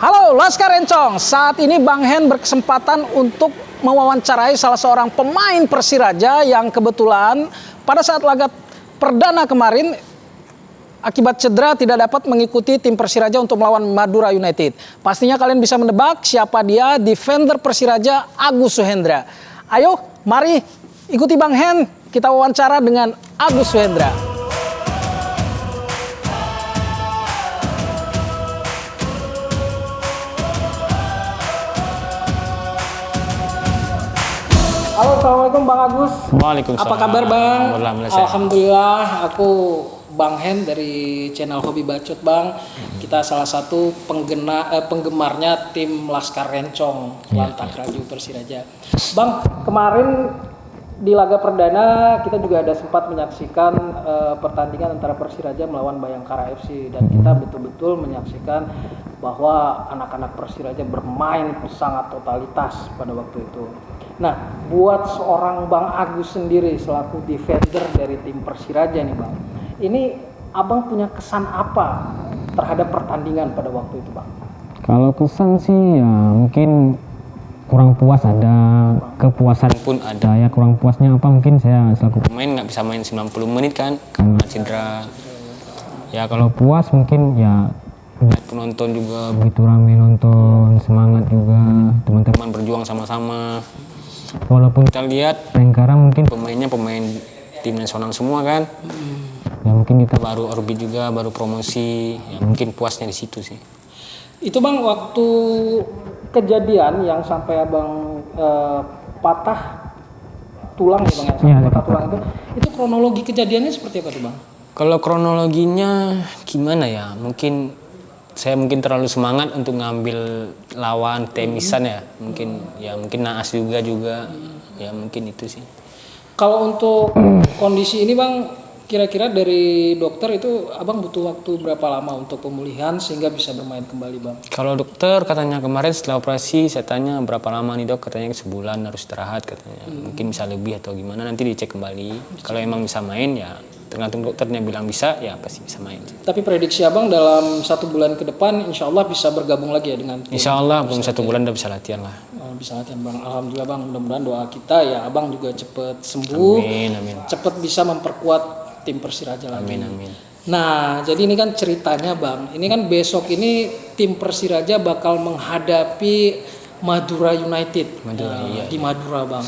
Halo Laskar Encong, saat ini Bang Hen berkesempatan untuk mewawancarai salah seorang pemain Persiraja yang kebetulan pada saat laga perdana kemarin akibat cedera tidak dapat mengikuti tim Persiraja untuk melawan Madura United. Pastinya kalian bisa menebak siapa dia, defender Persiraja Agus Suhendra. Ayo, mari ikuti Bang Hen, kita wawancara dengan Agus Suhendra. Halo, assalamualaikum Bang Agus. Waalaikumsalam. Apa kabar Bang? Alhamdulillah, aku Bang Hen dari channel Hobi Bacot Bang. Kita salah satu penggemarnya tim Laskar Encong, Lantak Raju Persiraja. Bang, kemarin di laga perdana kita juga ada sempat menyaksikan pertandingan antara Persiraja melawan Bayangkara FC dan kita betul-betul menyaksikan bahwa anak-anak Persiraja bermain sangat totalitas pada waktu itu. Nah, buat seorang Bang Agus sendiri selaku defender dari tim Persiraja nih Bang, ini Abang punya kesan apa terhadap pertandingan pada waktu itu Bang? kalau kesan sih ya mungkin kurang puas, ada kepuasan pun ada. Ya kurang puasnya apa, mungkin saya selaku pemain nggak bisa main 90 menit kan karena cedera. Ya kalau puas mungkin ya penonton juga begitu ramai nonton, semangat juga, teman-teman berjuang sama-sama. Walaupun kita lihat Bayangkara mungkin pemainnya pemain tim nasional semua kan. Ya mungkin kita baru orbit juga, baru promosi. Ya mungkin puasnya di situ sih. Itu Bang, waktu kejadian yang sampai Abang patah tulang ya Bang ya, Iya, patah tulang itu kronologi kejadiannya seperti apa tuh Bang? Kalau kronologinya gimana ya? Saya mungkin terlalu semangat untuk ngambil lawan temisan ya. Mungkin naas juga ya mungkin itu sih. Kalau untuk kondisi ini Bang, kira-kira dari dokter itu Abang butuh waktu berapa lama untuk pemulihan sehingga bisa bermain kembali Bang? Kalau dokter katanya kemarin setelah operasi, saya tanya berapa lama nih dok, katanya sebulan harus istirahat katanya. Mungkin bisa lebih atau gimana, nanti dicek kembali. Kalau emang bisa main ya tergantung dokternya, bilang bisa ya pasti bisa main. Tapi prediksi Abang dalam 1 bulan ke depan insya Allah bisa bergabung lagi ya dengan tim? Insya Allah belum 1 bulan udah bisa latihan lah. Bisa latihan Bang, alhamdulillah Bang, mudah-mudahan doa kita ya Abang juga cepet sembuh, Amin. cepet bisa memperkuat tim Persiraja lagi. Amin. Nah, jadi ini kan ceritanya Bang, ini kan besok ini tim Persiraja bakal menghadapi Madura United di Madura Bang.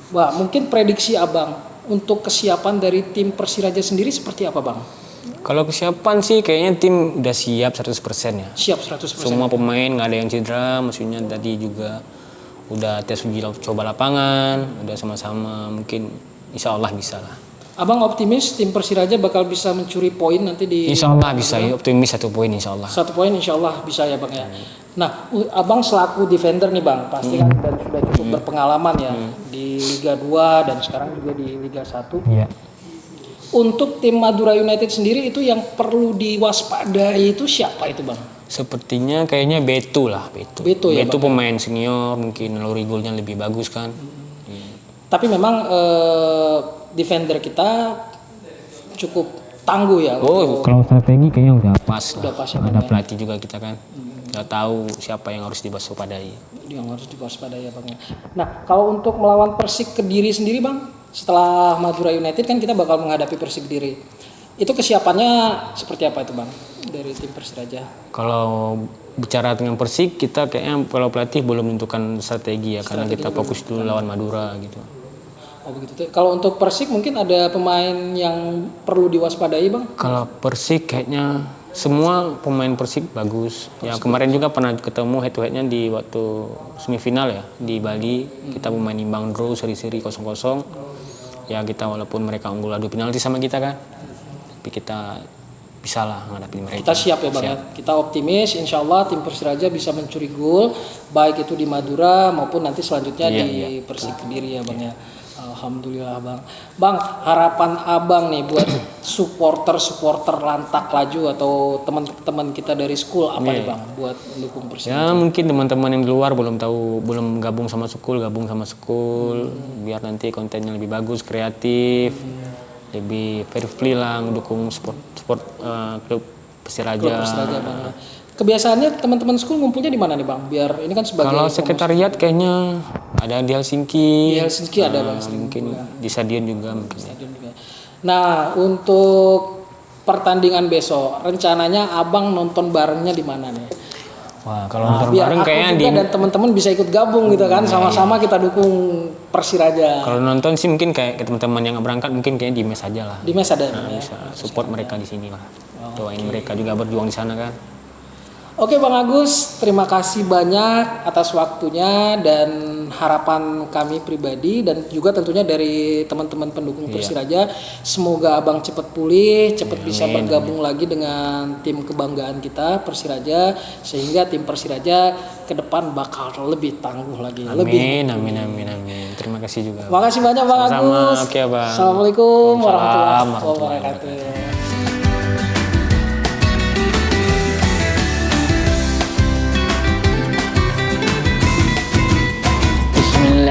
Wah, mungkin prediksi Abang untuk kesiapan dari tim Persiraja sendiri seperti apa Bang? Kalau kesiapan sih kayaknya tim udah siap 100% ya. Siap 100%. Semua pemain nggak ada yang cedera, maksudnya tadi juga udah tes uji coba lapangan, udah sama-sama, mungkin insya Allah bisa lah. Abang optimis tim Persiraja bakal bisa mencuri poin nanti di? Insya Allah bisa, optimis 1 poin insya Allah. 1 poin insya Allah bisa ya Bang ya. Nah, Abang selaku defender nih Bang, pasti kan dan sudah cukup berpengalaman ya di Liga 2 dan sekarang juga di Liga 1. Iya. Untuk tim Madura United sendiri itu yang perlu diwaspadai itu siapa itu Bang? Sepertinya kayaknya Beto lah, Beto Ya, Beto Bang, pemain senior, mungkin naluri golnya lebih bagus kan. Tapi memang defender kita cukup tangguh ya. Kalau strategi kayaknya udah pas Udah lah. pas ya, Ada Bang, pelatih juga kita kan. Udah tahu siapa yang harus diwaspadai. Yang harus diwaspadai ya Bang. Nah, kalau untuk melawan Persik Kediri sendiri Bang, setelah Madura United kan kita bakal menghadapi Persik Kediri. Itu kesiapannya seperti apa itu Bang dari tim Persiraja? Kalau bicara dengan Persik, kita kayaknya kalau pelatih belum menentukan strategi ya, karena kita fokus dulu lawan Madura gitu. Oh begitu. Kalau untuk Persik mungkin ada pemain yang perlu diwaspadai Bang? Kalau Persik kayaknya semua pemain Persik bagus. Ya kemarin juga pernah ketemu head to headnya di waktu semifinal ya di Bali. Kita pemain imbang draw seri-seri 0-0. Ya kita walaupun mereka unggul adu penalti sama kita kan, tapi kita bisa lah menghadapi mereka. Kita siap ya Bang ya. Kita optimis insya Allah tim Persiraja bisa mencuri gol baik itu di Madura maupun nanti selanjutnya di Persik Kediri ya Bang ya. Alhamdulillah Bang. Bang, harapan Abang nih buat supporter Lantak Laju atau teman-teman kita dari school apa nih Bang buat mendukung Persiraja? Ya mungkin teman-teman yang di luar belum gabung sama school, biar nanti kontennya lebih bagus, kreatif, lebih fair play lah, mendukung sport klub Persiraja. Bang. Kebiasaannya teman-teman school ngumpulnya di mana nih Bang? Biar ini kan sebagai Kalau sekretariat kayaknya ada di Helsinki. di Helsinki ada Bang. Mungkin di Stadion juga mungkin. Nah, untuk pertandingan besok, rencananya Abang nonton barengnya di mana nih? Wah, kalau nonton Biar bareng aku kayaknya juga dan teman-teman bisa ikut gabung gitu kan, sama-sama kita dukung Persiraja. kalau nonton sih mungkin kayak ke teman-teman yang nggak berangkat mungkin kayaknya di mes aja lah. Di mes ada. Bisa support mereka di sini lah. Doain mereka juga berjuang di sana kan. Oke Bang Agus, terima kasih banyak atas waktunya dan harapan kami pribadi dan juga tentunya dari teman-teman pendukung Persiraja. Semoga Abang cepat pulih, cepat bisa bergabung lagi dengan tim kebanggaan kita Persiraja, sehingga tim Persiraja ke depan bakal lebih tangguh lagi. Amin. Terima kasih juga. Makasih banyak Bang Sama-sama. Agus. Oke, Bang. Assalamualaikum warahmatullahi Warahmatullahi wabarakatuh.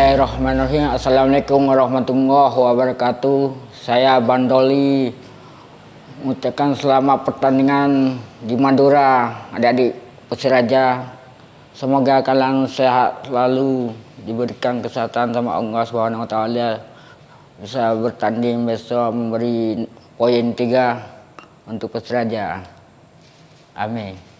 Bismillahirrahmanirrahim. Assalamualaikum warahmatullahi wabarakatuh. Saya Bandoli mengucapkan selamat pertandingan di Madura, adik-adik Persiraja. Semoga kalian sehat selalu, diberikan kesehatan sama Allah Subhanahu wa taala. Bisa bertanding besok memberi poin 3 untuk Persiraja. Amin.